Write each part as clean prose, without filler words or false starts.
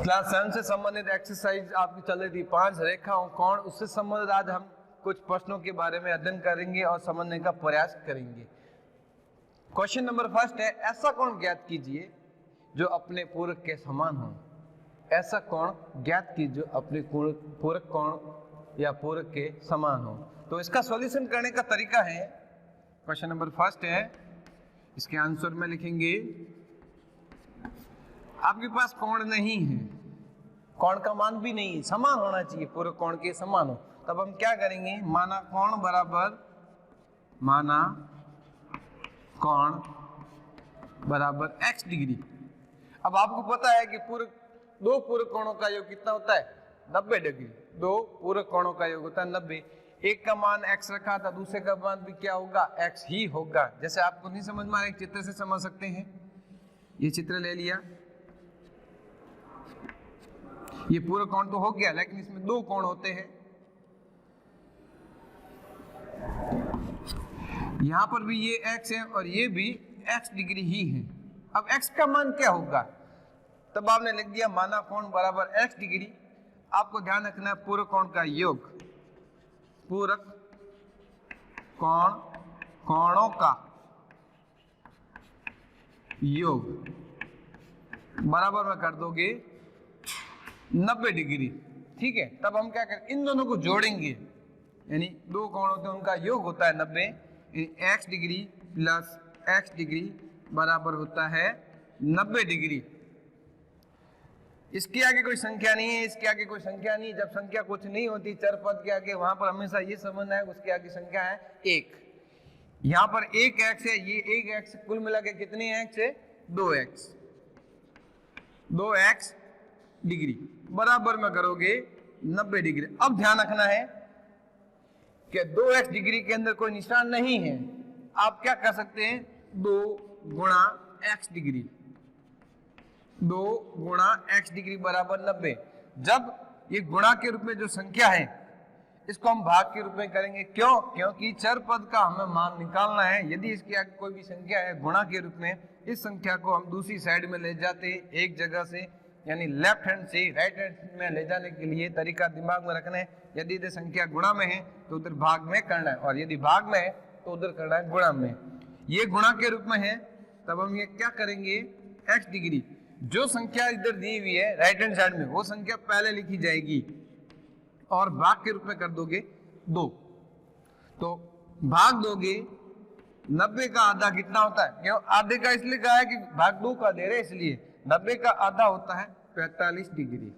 Class 7 से संबंधित exercise आपकी चल रही थी 5 रेखाओं कोण, उससे संबंधित आज हम कुछ प्रश्नों के बारे में अध्ययन करेंगे और समझने का प्रयास करेंगे। क्वेश्चन नंबर फर्स्ट है, ऐसा कोण ज्ञात कीजिए जो अपने पूरक के समान हो। ऐसा कोण ज्ञात कीजिए जो अपने पूरक कोण या पूरक के समान हो। तो इसका सॉल्यूशन करने का तरीका है, क्वेश्चन नंबर फर्स्ट है, इसके आंसर में लिखेंगे आपके पास कोण नहीं है, कोण का मान भी नहीं है, समान होना चाहिए, पूरक कोण के समान हो। तब हम क्या करेंगे, माना कोण बराबर x डिग्री। अब आपको पता है कि दो पूरक कोणों का योग कितना होता है, 90 डिग्री। दो पूरक कोणों का योग होता है 90। एक का मान x रखा था, दूसरे का मान भी क्या होगा, x ही होगा। जैसे आपको नहीं समझ में आ रहा, एक चित्र से समझ सकते हैं। ये चित्र ले लिया, ये पूरक कोण तो हो गया, लेकिन इसमें दो कोण होते हैं। यहां पर भी ये x है और ये भी x डिग्री ही है। अब x का मान क्या होगा, तब आपने लिख दिया माना कोण बराबर x डिग्री। आपको ध्यान रखना है पूरक कोण का योग, पूरक कोणों का योग बराबर में कर दोगे 90 डिग्री, ठीक है। तब हम क्या करें, इन दोनों को जोड़ेंगे, यानी दो कोण होते हैं उनका योग होता है 90। x degree plus x degree बराबर होता है 90 डिग्री। इसके आगे कोई संख्या नहीं है, इसके आगे कोई संख्या नहीं है। जब संख्या कुछ नहीं होती चर पद के आगे, वहां पर हमेशा ये समझना है उसके आगे संख्या है 1। यहाँ पर 1x है, ये 1x, कुल मिला के कितनी x है, 2x। 2x डिग्री बराबर में करोगे 90 डिग्री। अब ध्यान रखना है कि 2x डिग्री के अंदर कोई निशान नहीं है। आप क्या कर सकते हैं, 2 गुणा x डिग्री, 2 गुणा x डिग्री बराबर 90। जब ये गुणा के रूप में जो संख्या है इसको हम भाग के रूप में करेंगे। क्यों? क्योंकि चर पद का हमें मान निकालना है। यदि इसके आगे कोई भी संख्या है गुणा के रूप में, इस संख्या को हम दूसरी साइड में ले जाते हैं, एक जगह से यानी लेफ्ट हैंड से राइट हैंड में ले जाने के लिए तरीका दिमाग में रखना है। यदि ये संख्या गुणा में है तो उधर भाग में करना है, और यदि भाग में है तो उधर करना है गुणा में। ये गुणा के रूप में है, तब हम ये क्या करेंगे, x डिग्री, जो संख्या इधर दी हुई है राइट हैंड साइड में, वो संख्या पहले लिखी जाएगी और भाग के रूप में कर दोगे 2। तो भाग दोगे 90 का आधा कितना होता है, क्यों आधे का इसलिए कहा है कि भाग 2 का दे रहे, इसलिए 90 का आधा होता है 45 डिग्री।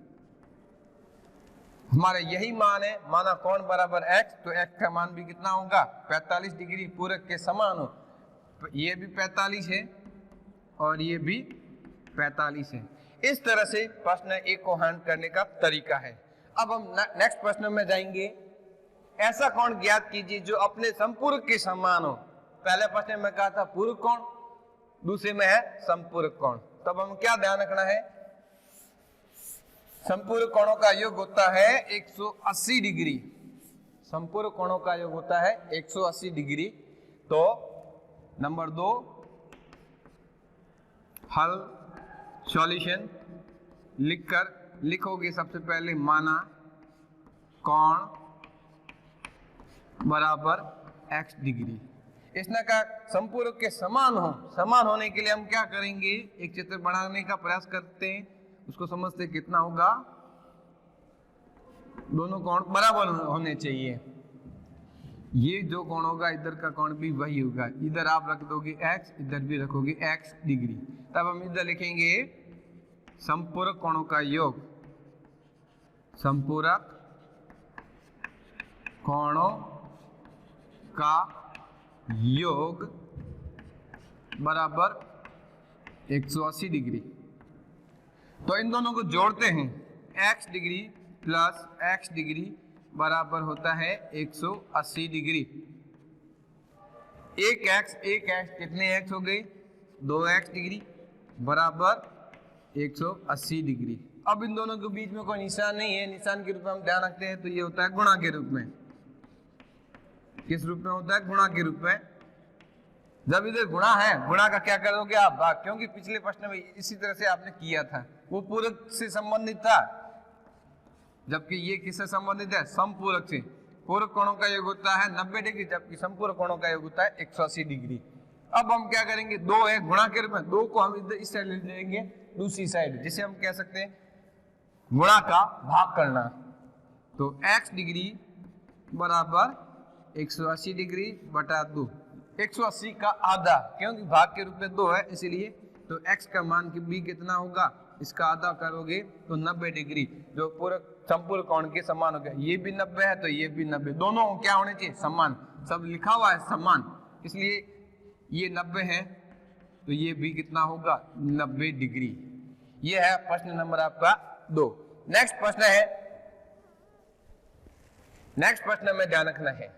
हमारा यही मान है, माना कोण बराबर x, तो x का मान भी कितना होगा, 45 डिग्री, पूरक के समान हो। ये भी 45 है और ये भी 45 है। इस तरह से प्रश्न 1 को हल करने का तरीका है। अब हम नेक्स्ट प्रश्न में जाएंगे, ऐसा कोण ज्ञात कीजिए जो अपने संपूरक के समान हो। पहले प्रश्न में कहा था पूरक कोण, दूसरे में है संपूरक कोण। तब हम क्या ध्यान रखना है, संपूरक कोणों का योग होता है 180 डिग्री। संपूरक कोणों का योग होता है 180 डिग्री। तो नंबर 2 हल सॉल्यूशन लिखोगे सबसे पहले, माना कोण बराबर x डिग्री। इसने कहा संपूरक के समान हो, समान होने के लिए हम क्या करेंगे, एक चित्र बनाने का प्रयास करते हैं, उसको समझते कितना होगा, दोनों कोण बराबर होने चाहिए। ये जो कोण होगा इधर का कोण भी वही होगा। इधर आप रख दोगे x, इधर भी रखोगे x डिग्री। तब हम इधर लिखेंगे संपूरक कोणों का योग, संपूरक कोणों का योग बराबर 180 डिग्री। तो इन दोनों को जोड़ते हैं, x degree plus x degree बराबर होता है 180 डिग्री। एक x कितने x हो गए, 2x डिग्री बराबर 180 डिग्री। अब इन दोनों के बीच में कोई निशान नहीं है, निशान के रूप में हम ध्यान रखते हैं तो ये होता है गुणा के रूप में। किस रूप में होता है, गुणा के रूप में। जब इधर गुणा है, गुणा का क्या करोगे आप? भाग, क्योंकि पिछले प्रश्न में इसी तरह से आपने किया था, वो पूरक से संबंधित था, जबकि ये किससे संबंधित है? समपूरक से। पूरक कोणों का योग होता है 90 डिग्री, जबकि समपूरक कोणों का योग होता है 180 डिग्री। अब हम क्या करेंगे, दो है गुणा के रूप में, दो को हम इधर इस साइड ले जाएंगे, दूसरी साइड, जिसे हम कह सकते हैं गुणा का भाग करना। तो x डिग्री बराबर 180 डिग्री बटा 2, 180 का आधा, क्योंकि भाग के रूप में 2 है इसीलिए। तो x का मान की भी कितना होगा, इसका आधा करोगे तो 90 डिग्री, जो पूरक संपूरक कोण के समान हो गया। ये भी 90 है तो ये भी 90, दोनों क्या होने चाहिए? समान। सब लिखा हुआ है समान, इसलिए ये 90 है तो ये भी कितना होगा? 90 डिग्री। ये है प्रश्न नंबर आपका 2। नेक्स्ट प्रश्न है, नेक्स्ट प्रश्न में ध्यान रखना है,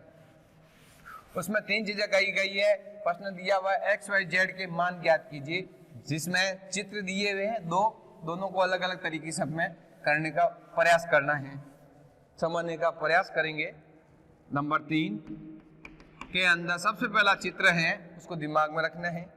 उसमें 3 चीजें कही गई है। प्रश्न दिया हुआ है एक्स वाई जेड के मान ज्ञात कीजिए, जिसमें चित्र दिए हुए हैं दोनों को अलग अलग तरीके से हमें करने का प्रयास करना है, समझने का प्रयास करेंगे। नंबर 3 के अंदर सबसे पहला चित्र है, उसको दिमाग में रखना है।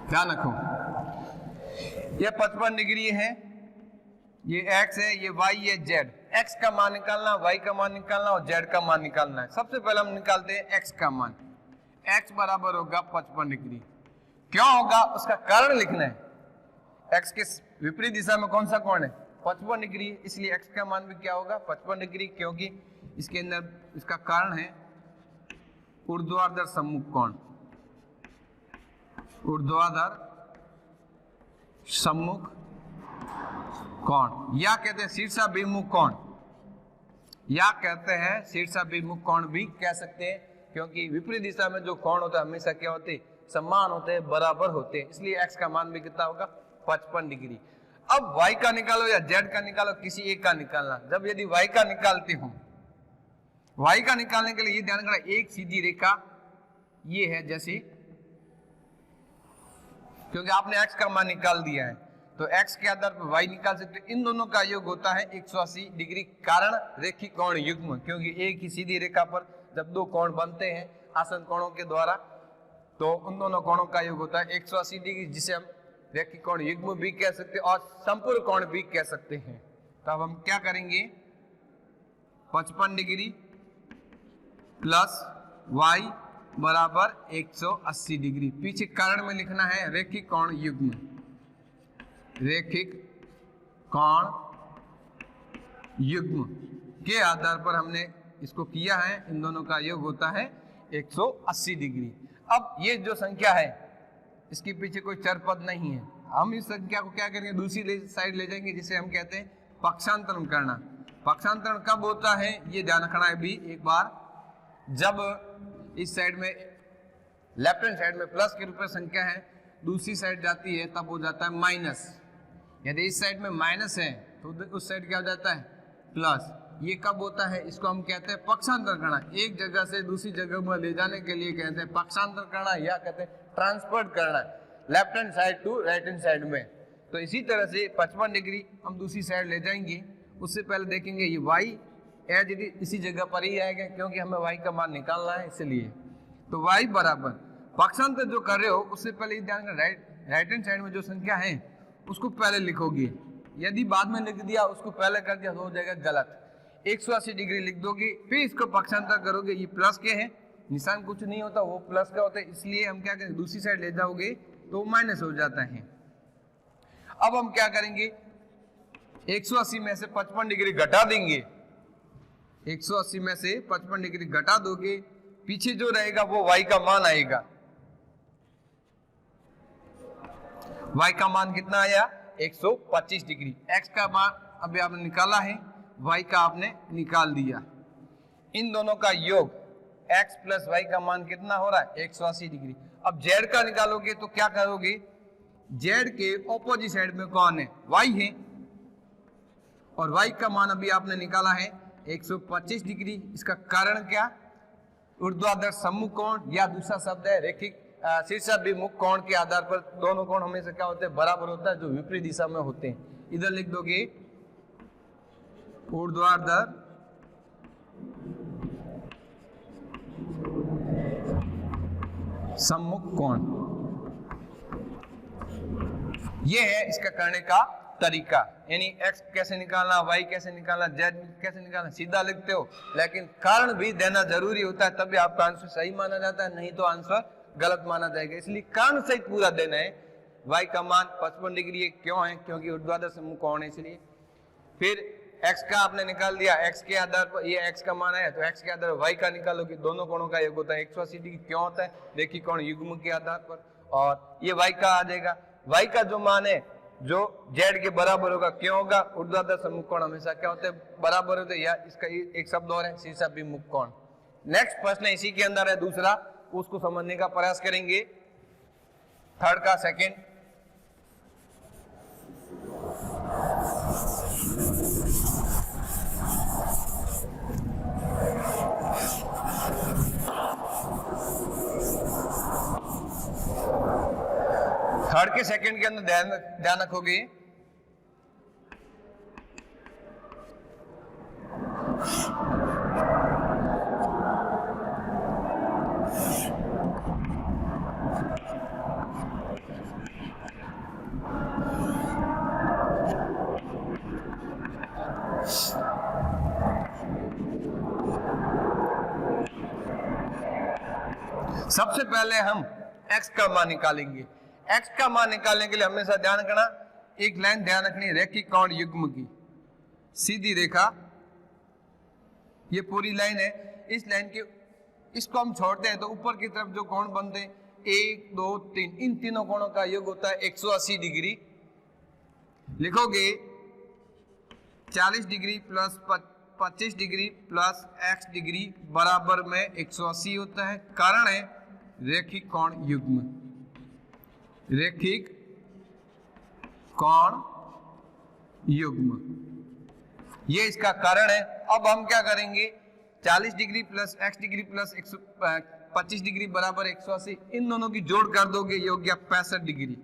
ध्यान रखो, ये 55 डिग्री है, ये x है, ये y, ये z। x का मान निकालना, y का मान निकालना और z का मान निकालना है। सबसे पहले हम निकालते हैं x का मान। x बराबर होगा 55 डिग्री। क्यों होगा, उसका कारण लिखना है। x के विपरीत दिशा में कौन सा कोण है? 55 डिग्री, इसलिए x का मान भी क्या होगा? 55 डिग्री, क्योंकि इसके अंदर इसका कारण है ऊर्ध्वाधर सम्मुख कोण, ऊर्ध्वाधर सम्मुख कोण, या कहते हैं शीर्षाभिमुख कोण, या कहते हैं शीर्षाभिमुख कोण भी कह सकते हैं, क्योंकि विपरीत दिशा में जो कोण होता है हमेशा क्या होते हैं? समान होते हैं, बराबर होते हैं, इसलिए x का मान भी कितना होगा? 55 डिग्री। अब y का निकालो या z का निकालो, किसी एक का निकालना। जब यदि y का निकालते हो, y का निकालने के लिए ये ध्यान रखना, एक सीधी रेखा ये है जैसे, क्योंकि आपने x का मान निकाल दिया है तो x के आधार पर y निकाल सकते हो। इन दोनों का योग होता है 180 डिग्री, कारण रेखिक कोण युग्म, क्योंकि एक ही सीधी रेखा पर जब दो कोण बनते हैं आसन कोणों के द्वारा, तो उन दोनों कोणों का योग होता है 180 डिग्री, जिसे हम रेखिक कोण युग्म भी कह सकते हैं और संपूर्ण कोण भी कह सकते हैं। तो अब हम क्या करेंगे, 55 डिग्री प्लस y बराबर 180 डिग्री, पीछे कारण में लिखना है रेखिक कोण युग्म, रेखिक कोण युग्म के आधार पर हमने इसको किया है। इन दोनों का योग होता है 180 डिग्री। अब ये जो संख्या है इसके पीछे कोई चर पद नहीं है, हम इस संख्या को क्या करेंगे? दूसरी साइड ले जाएंगे, जिसे हम कहते हैं पक्षांतरण करना। पक्षांतरण कब होता है ये ध्यान रखना है भी एक बार, जब इस साइड में लेफ्ट हैंड साइड में प्लस के रूप में संख्या है, दूसरी साइड जाती है तब हो जाता है माइनस। यदि इस साइड में माइनस है तो उस साइड क्या हो जाता है? प्लस। ये कब होता है? इसको हम कहते हैं पक्षांतर करना, एक जगह से दूसरी जगह में ले जाने के लिए कहते हैं पक्षांतर करना, या कहते हैं ट्रांसफर करना, left hand side to right hand side में। तो इसी तरह से 55 डिग्री हम दूसरी साइड ले जाएंगे। उससे पहले देखेंगे ये y एज इसी जगह पर ही आएगा, क्योंकि हमें y का मान निकालना है इसलिए। तो y बराबर पक्षांतर जो कर रहे हो उससे पहले ध्यान राइट हैंड साइड में जो संख्या है उसको पहले लिखोगे, यदि बाद में लिख दिया उसको पहले कर दिया तो हो जाएगा गलत। 180 डिग्री लिख दोगे, फिर इसको पक्षांतर करोगे, ये प्लस के है, निशान कुछ नहीं होता, वो प्लस का होता है, इसलिए हम क्या करेंगे? दूसरी साइड ले जाओगे तो माइनस हो जाता है। अब हम क्या करेंगे? 180 में से 55 डिग्री घटा देंगे, 180 में से 55 डिग्री घटा दोगे, पीछे जो रहेगा वो y का मान आएगा। y का मान कितना आया? 125 डिग्री। x का मान अभी आपने निकाला है, y का आपने निकाल दिया। इन दोनों का योग x प्लस y का मान कितना हो रहा है? 180 डिग्री। अब z का निकालोगे तो क्या करोगे? z के ऑपोजिट साइड में कौन है? y है, और y का मान अभी आपने निकाला है 125 डिग्री। इसका कारण क्या? ऊर्ध्वाधर सम्मुख कोण, या दूसरा शब्द है रेखिक शीर्षाभिमुख कोण के आधार पर दोनों कोण हमेशा क्या होते हैं, बराबर होता है, जो विपरीत दिशा में होते हैं। इधर लिख दोगे ऊर्ध्वाधर सम्मुख कोण। ये है इसका करने का तरीका, यानी x कैसे निकालना, y कैसे निकालना, z कैसे निकालना, सीधा लिखते हो, लेकिन कारण भी देना जरूरी होता है, तभी आपका आंसर सही माना जाता है, नहीं तो आंसर गलत माना जाएगा। इसलिए कारण सहित पूरा देना है। y का मान 55 डिग्री है, क्यों है, क्योंकि ऊर्ध्वाधर सम्मुख कोण है इसलिए। फिर x का आपने निकाल दिया, x के आधार पर ये x का मान है, तो x के आधार पर y का निकालो कि दोनों कोणों का योग होता है 180 डिग्री। क्यों होता है, देखिए कोण युग्म के आधार पर, और ये y का आ जाएगा। y का जो मान है जो z के बराबर होगा, क्यों होगा, ऊर्ध्वाधर सम्मुख कोण हमेशा क्या होते हैं, बराबर होते हैं, या इसका एक शब्द और है शीर्षाभिमुख कोण। नेक्स्ट प्रश्न इसी के अंदर है दूसरा, उसको समझने का प्रयास करेंगे। थर्ड का सेकंड, थर्ड के सेकंड के अंदर ध्यान रखोगे सबसे पहले हम x का मान निकालेंगे। x का मान निकालने के लिए हमेशा ध्यान रखना, एक लाइन ध्यान रखनी, रैखिक कोण युग्म की सीधी रेखा, ये पूरी लाइन है। इस लाइन के इसको हम छोड़ते हैं तो ऊपर की तरफ जो कोण बनते हैं 1 2 3, इन तीनों कोणों का योग होता है 180 डिग्री। लिखोगे 40 degree plus 25 degree plus x degree बराबर में 180 होता है। कारण है रैखिक कोण युग्म, रैखिक कोण युग्म, ये इसका कारण है। अब हम क्या करेंगे, 40 degree plus x degree plus 25 degree बराबर 180, इन दोनों की जोड़ कर दोगे, ये हो गया 65 degree.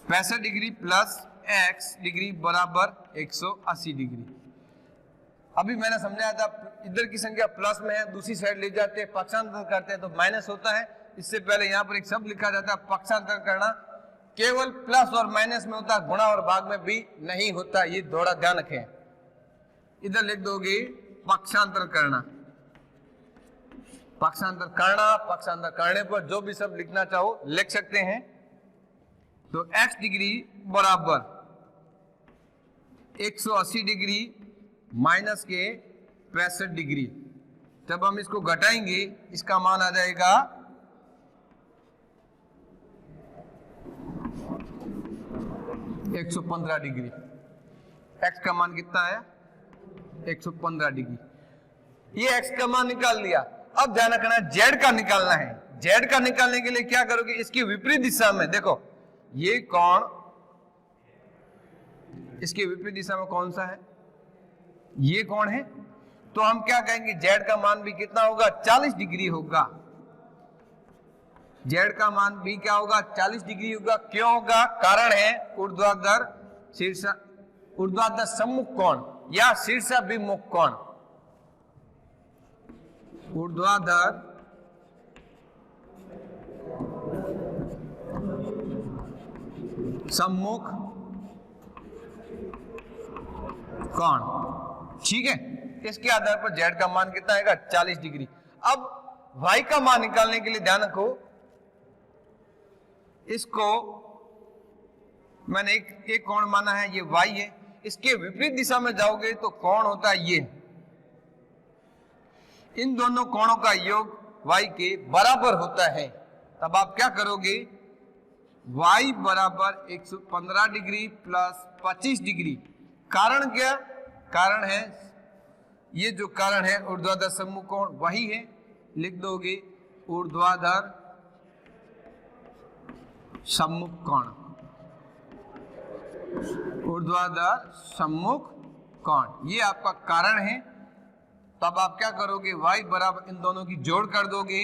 65 degree plus x degree बराबर 180 डिग्री। अभी मैंने समझाया था, इधर की संख्या प्लस में है, दूसरी साइड ले जाते हैं, पक्षांतर करते हैं तो माइनस होता है। इससे पहले यहाँ पर एक शब्द लिखा जाता है पक्षांतर करना, केवल प्लस और माइनस में होता है, गुणा और भाग में भी नहीं होता, ये थोड़ा ध्यान रखें। इधर लिख दोगे पक्षांतर करना, पक्षांतर करना, पक्षांतर करने पर जो भी शब्द लिखना चाहो लिख सकते हैं। तो x डिग्री बराबर 180 डिग्री माइनस के 65 डिग्री, जब हम इसको घटाएंगे इसका मान आ जाएगा 115 डिग्री। x का मान कितना है, 115 डिग्री। ये x का मान निकाल लिया। अब ध्यान रखना z का निकालना है। z का निकालने के लिए क्या करोगे, इसकी विपरीत दिशा में देखो, ये कोण इसके विपरीत दिशा में कौन सा है, ये कोण है, तो हम क्या कहेंगे z का मान भी कितना होगा, 40 डिग्री होगा। z का मान भी क्या होगा, 40 डिग्री होगा। क्यों होगा, कारण है ऊर्ध्वाधर ऊर्ध्वाधर सम्मुख कोण या शीर्षाभिमुख कोण। ऊर्ध्वाधर सम्मुख कोण, ठीक है। इसके आधार पर z का मान कितना आएगा, 40 डिग्री। अब y का मान निकालने के लिए ध्यान रखो, इसको मैंने एक कोण माना है, ये y है, इसके विपरीत दिशा में जाओगे तो कोण होता है ये। इन दोनों कोणों का योग y के बराबर होता है। तब आप क्या करोगे, y बराबर 115 डिग्री प्लस 25 डिग्री। कारण क्या, कारण है ये जो कारण है ऊर्ध्वाधर सम्मुख कोण वही है, लिख दोगे ऊर्ध्वाधर सम्मुख कोण, ऊर्ध्वाधर सम्मुख कोण, ये आपका कारण है। तब आप क्या करोगे, y बराबर इन दोनों की जोड़ कर दोगे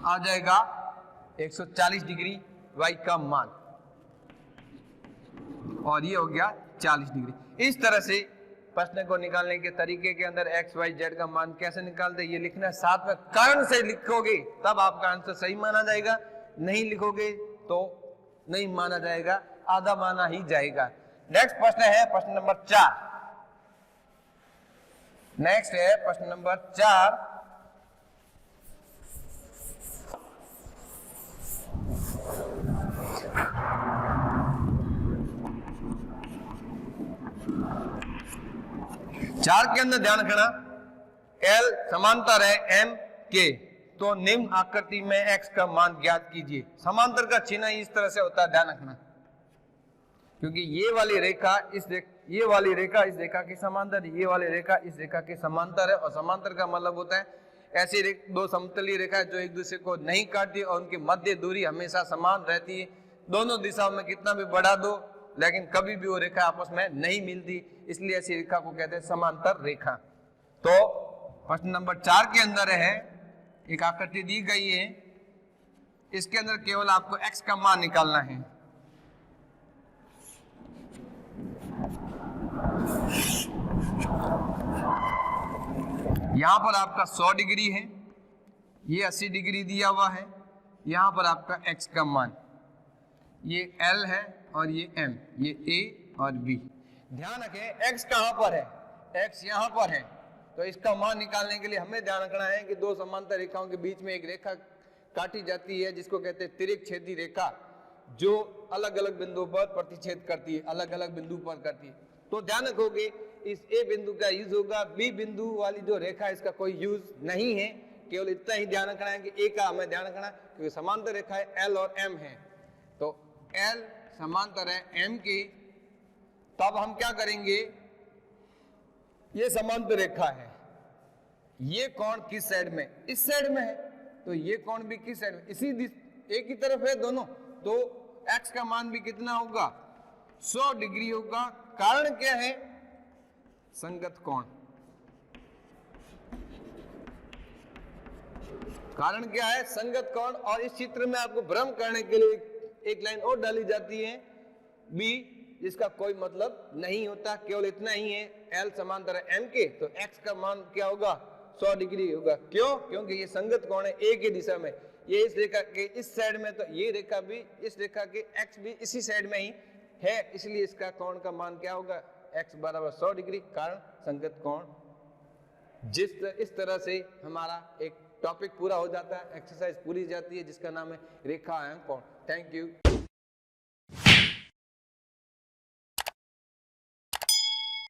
आ जाएगा 140 डिग्री y का मान, और ये हो गया 40 डिग्री। इस तरह से प्रश्न को निकालने के तरीके के अंदर x y z का मान कैसे निकालते ये लिखना, साथ में कारण से लिखोगे तब आपका आंसर सही माना जाएगा, नहीं लिखोगे तो नहीं माना जाएगा, आधा माना ही जाएगा। नेक्स्ट प्रश्न है प्रश्न नंबर 4। नेक्स्ट है प्रश्न नंबर 4। चार के अंदर ध्यान रखना, L समांतर है M के, तो निम्न आकृति में x का मान ज्ञात कीजिए। समांतर का चिन्ह इस तरह से होता है, ध्यान रखना, क्योंकि ये वाली रेखा इस रेखा के समांतर, ये वाली रेखा इस रेखा के समांतर है, और समांतर का मतलब होता है ऐसी दो समतलीय रेखा जो एक दूसरे को नहीं काटती और उनकी मध्य दूरी हमेशा समान रहती है। दोनों दिशाओं में कितना भी बढ़ा दो लेकिन कभी भी वो रेखा आपस में नहीं मिलती, इसलिए ऐसी रेखा को कहते हैं समांतर रेखा। तो प्रश्न नंबर 4 के अंदर है, एक आकृति दी गई है, इसके अंदर केवल आपको x का मान निकालना है। यहां पर आपका 100 डिग्री है, ये 80 डिग्री दिया हुआ है, यहां पर आपका x का मान, ये L है और ये M, ये A और B। ध्यान रखें x कहां पर है, x यहां पर है, तो इसका मान निकालने के लिए हमें ध्यान रखना है कि दो समांतर रेखाओं के बीच में एक रेखा काटी जाती है जिसको कहते हैं तिर्यक छेदी रेखा, जो अलग अलग बिंदु पर प्रतिच्छेद करती है, अलग अलग बिंदु पर करती है। तो ध्यान रखोगे इस A बिंदु का यूज होगा, B बिंदु वाली जो रेखा है इसका कोई यूज नहीं है, केवल इतना ही ध्यान रखना है कि A का हमें ध्यान रखना क्योंकि समांतर रेखा है L और M है, तो L समांतर है M की, तब हम क्या करेंगे, ये समांतर रेखा है, ये कोण किस साइड में, इस साइड में है, तो ये कोण भी किस साइड में, इसी एक ही तरफ है दोनों, तो x का मान भी कितना होगा, 100 डिग्री होगा। कारण क्या है, संगत कोण। कारण क्या है, संगत कोण। और इस चित्र में आपको भ्रम करने के लिए एक लाइन और डाली जाती है B, जिसका कोई मतलब नहीं होता, केवल इतना ही है L समांतर है M के, तो x का मान क्या होगा, 100 डिग्री होगा। क्यों, क्योंकि ये संगत कोण है A की दिशा में, ये इस रेखा के इस साइड में, तो ये रेखा भी इस रेखा के x भी इसी साइड में ही है, इसलिए इसका कोण का मान क्या होगा, x बराबर 100 डिग्री। कारण संगत कोण। इस तरह से हमारा एक टॉपिक पूरा हो जाता है, एक्सरसाइज पूरी जाती है जिसका नाम है रेखा एवं कोण। Thank you.